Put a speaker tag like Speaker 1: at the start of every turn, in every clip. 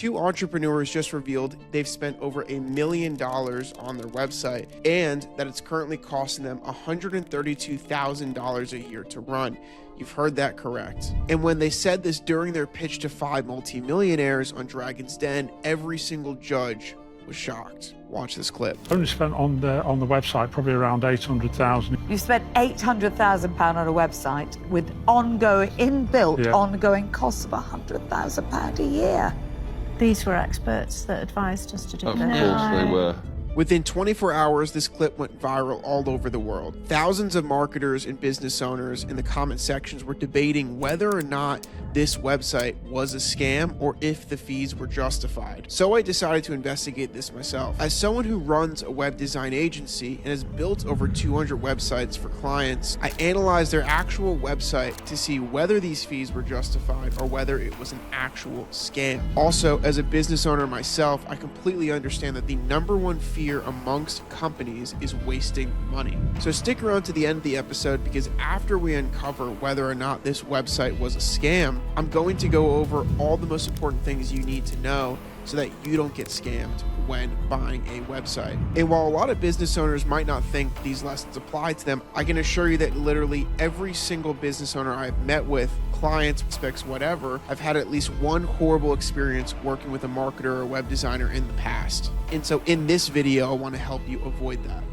Speaker 1: Two entrepreneurs just revealed they've spent over $1 million on their website and that it's currently costing them $132,000 a year to run. You've heard that correct. And when they said this during their pitch to 5 multimillionaires on Dragon's Den, every single judge was shocked. Watch this clip.
Speaker 2: I only spent on the website probably around 800,000.
Speaker 3: You spent £800,000 on a website with ongoing costs of £100,000 a year.
Speaker 4: These were experts that advised us to do
Speaker 5: Of
Speaker 4: that.
Speaker 5: course they were.
Speaker 1: Within 24 hours, this clip went viral all over the world. Thousands of marketers and business owners in the comment sections were debating whether or not this website was a scam or if the fees were justified. So I decided to investigate this myself. As someone who runs a web design agency and has built over 200 websites for clients, I analyzed their actual website to see whether these fees were justified or whether it was an actual scam. Also, as a business owner myself, I completely understand that the number one fear amongst companies is wasting money. So stick around to the end of the episode, because after we uncover whether or not this website was a scam, I'm going to go over all the most important things you need to know so that you don't get scammed when buying a website. And while a lot of business owners might not think these lessons apply to them, I can assure you that literally every single business owner I've met with, clients, prospects, whatever, I've had at least one horrible experience working with a marketer or a web designer in the past. And so in this video, I want to help you avoid that.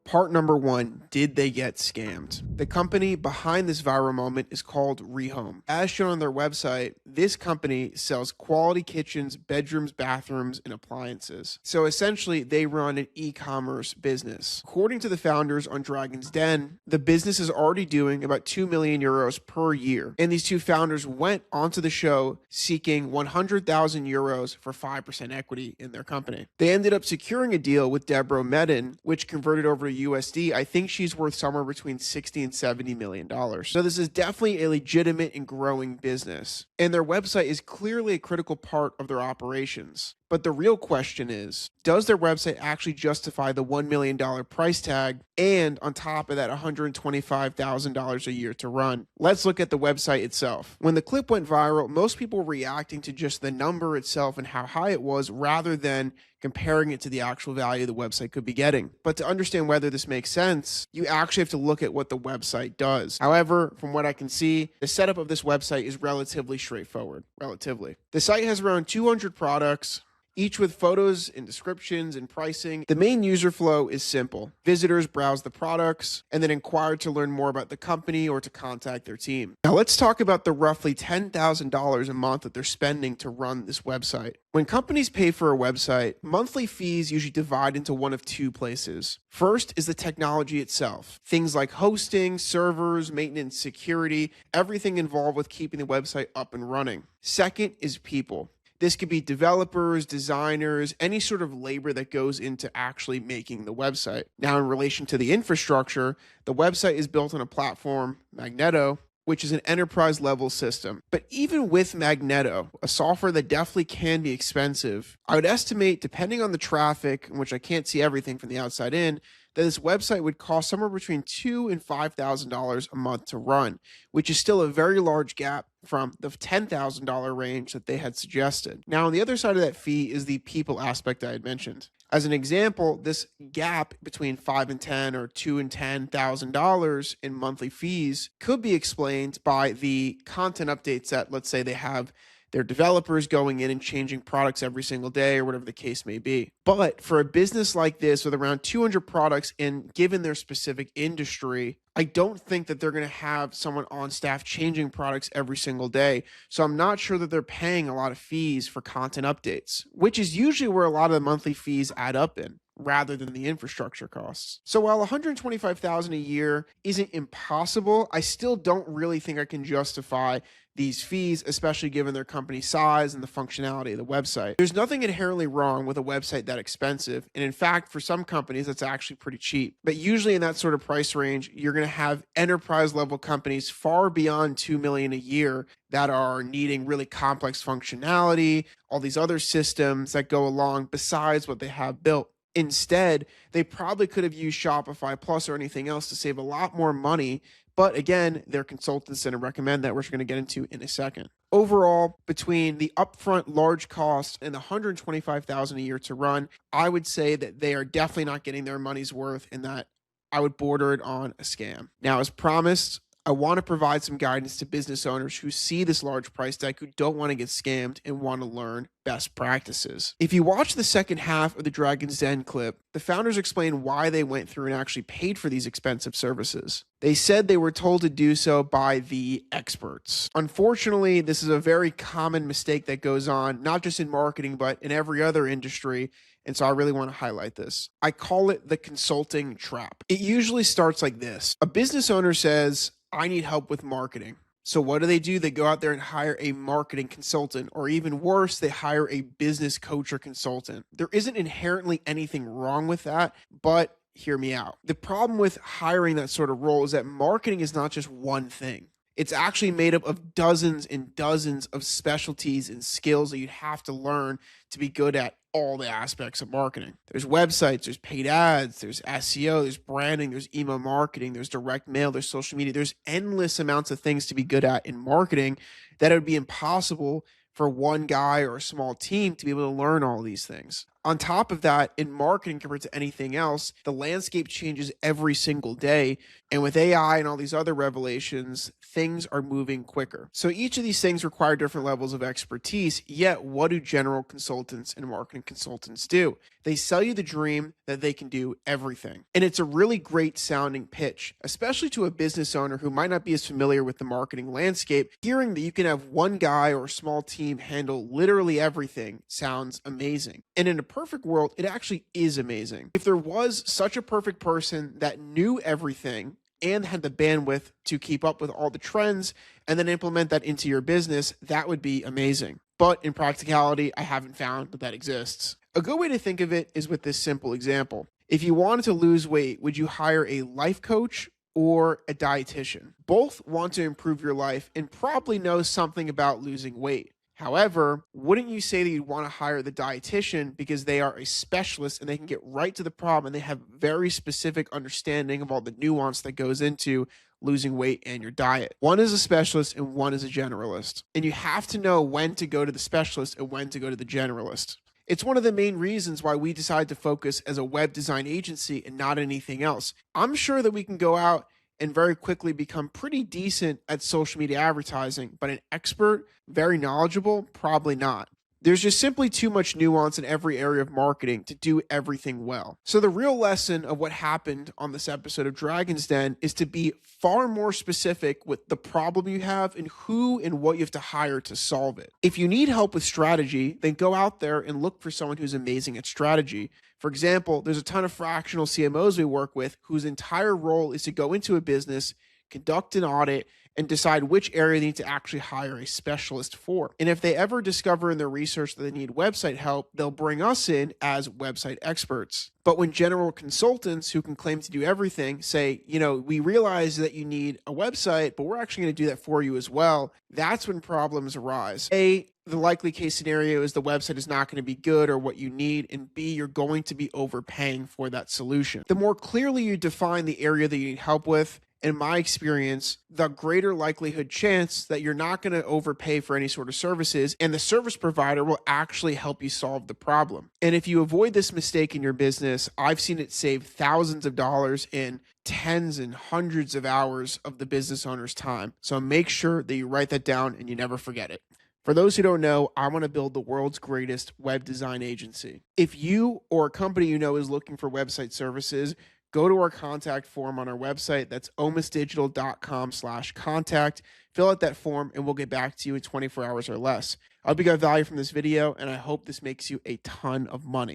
Speaker 1: Part number 1, did they get scammed? The company behind this viral moment is called Rehome. As shown on their website, this company sells quality kitchens, bedrooms, bathrooms, and appliances. So essentially, they run an e-commerce business. According to the founders on Dragon's Den, the business is already doing about 2 million euros per year. And these two founders went onto the show seeking 100,000 euros for 5% equity in their company. They ended up securing a deal with Deborah Medin, which converted over to USD, I think she's worth somewhere between $60 and $70 million. So this is definitely a legitimate and growing business. And their website is clearly a critical part of their operations. But the real question is, does their website actually justify the $1 million price tag and on top of that $125,000 a year to run? Let's look at the website itself. When the clip went viral, most people were reacting to just the number itself and how high it was rather than comparing it to the actual value the website could be getting. But to understand whether this makes sense, you actually have to look at what the website does. However, from what I can see, the setup of this website is relatively straightforward. The site has around 200 products, each with photos and descriptions and pricing. The main user flow is simple. Visitors browse the products and then inquire to learn more about the company or to contact their team. Now let's talk about the roughly $10,000 a month that they're spending to run this website. When companies pay for a website, monthly fees usually divide into one of two places. First is the technology itself. Things like hosting, servers, maintenance, security, everything involved with keeping the website up and running. Second is people. This could be developers, designers, any sort of labor that goes into actually making the website. Now, in relation to the infrastructure, the website is built on a platform, Magento, which is an enterprise level system. But even with Magento, a software that definitely can be expensive, I would estimate, depending on the traffic, in which I can't see everything from the outside in, that this website would cost somewhere between $2,000 and $5,000 a month to run, which is still a very large gap from the $10,000 range that they had suggested. Now, on the other side of that fee is the people aspect I had mentioned. As an example, this gap between $5,000 and $10,000 or $2,000 and $10,000 in monthly fees could be explained by the content updates that, let's say, they have their developers going in and changing products every single day or whatever the case may be. But for a business like this with around 200 products and given their specific industry, I don't think that they're going to have someone on staff changing products every single day. So I'm not sure that they're paying a lot of fees for content updates, which is usually where a lot of the monthly fees add up in, rather than the infrastructure costs. So while $125,000 a year isn't impossible, I still don't really think I can justify these fees, especially given their company size and the functionality of the website. There's nothing inherently wrong with a website that expensive. And in fact, for some companies, that's actually pretty cheap. But usually in that sort of price range, you're going to have enterprise level companies far beyond 2 million a year that are needing really complex functionality, all these other systems that go along besides what they have built. Instead, they probably could have used Shopify Plus or anything else to save a lot more money. But again, they're consultants and I recommend that, which we're going to get into in a second. Overall, between the upfront large cost and the $125,000 a year to run, I would say that they are definitely not getting their money's worth, and that I would border it on a scam. Now, as promised, I want to provide some guidance to business owners who see this large price tag, who don't want to get scammed and want to learn best practices. If you watch the second half of the Dragon's Den clip, the founders explain why they went through and actually paid for these expensive services. They said they were told to do so by the experts. Unfortunately, this is a very common mistake that goes on, not just in marketing, but in every other industry. And so I really want to highlight this. I call it the consulting trap. It usually starts like this. A business owner says, I need help with marketing. So what do? They go out there and hire a marketing consultant, or even worse, they hire a business coach or consultant. There isn't inherently anything wrong with that, but hear me out. The problem with hiring that sort of role is that marketing is not just one thing. It's actually made up of dozens and dozens of specialties and skills that you have to learn to be good at all the aspects of marketing. There's websites, there's paid ads, there's SEO, there's branding, there's email marketing, there's direct mail, there's social media. There's endless amounts of things to be good at in marketing that it would be impossible for one guy or a small team to be able to learn all these things. On top of that, in marketing compared to anything else, the landscape changes every single day. And with AI and all these other revelations, things are moving quicker. So each of these things require different levels of expertise. Yet, what do general consultants and marketing consultants do? They sell you the dream that they can do everything. And it's a really great sounding pitch, especially to a business owner who might not be as familiar with the marketing landscape. Hearing that you can have one guy or a small team handle literally everything sounds amazing. And in a perfect world, it actually is amazing. If there was such a perfect person that knew everything and had the bandwidth to keep up with all the trends and then implement that into your business, that would be amazing. But in practicality, I haven't found that exists. A good way to think of it is with this simple example. If you wanted to lose weight, would you hire a life coach or a dietitian? Both want to improve your life and probably know something about losing weight. However, wouldn't you say that you'd want to hire the dietitian because they are a specialist and they can get right to the problem and they have very specific understanding of all the nuance that goes into losing weight and your diet? One is a specialist and one is a generalist. And you have to know when to go to the specialist and when to go to the generalist. It's one of the main reasons why we decided to focus as a web design agency and not anything else. I'm sure that we can go out and very quickly become pretty decent at social media advertising, but an expert, very knowledgeable, probably not. There's just simply too much nuance in every area of marketing to do everything well. So the real lesson of what happened on this episode of Dragon's Den is to be far more specific with the problem you have and who and what you have to hire to solve it. If you need help with strategy, then go out there and look for someone who's amazing at strategy. For example, there's a ton of fractional CMOs we work with whose entire role is to go into a business, conduct an audit, and decide which area they need to actually hire a specialist for. And if they ever discover in their research that they need website help, they'll bring us in as website experts. But when general consultants who can claim to do everything say, we realize that you need a website, but we're actually going to do that for you as well, that's when problems arise. A, the likely case scenario is the website is not going to be good or what you need, and B, you're going to be overpaying for that solution. The more clearly you define the area that you need help with, in my experience, the greater likelihood chance that you're not going to overpay for any sort of services, and the service provider will actually help you solve the problem. And if you avoid this mistake in your business, I've seen it save thousands of dollars in tens and hundreds of hours of the business owner's time. So make sure that you write that down and you never forget it. For those who don't know, I want to build the world's greatest web design agency. If you or a company you know is looking for website services, go to our contact form on our website. That's omisdigital.com/contact. Fill out that form and we'll get back to you in 24 hours or less. I hope you got value from this video and I hope this makes you a ton of money.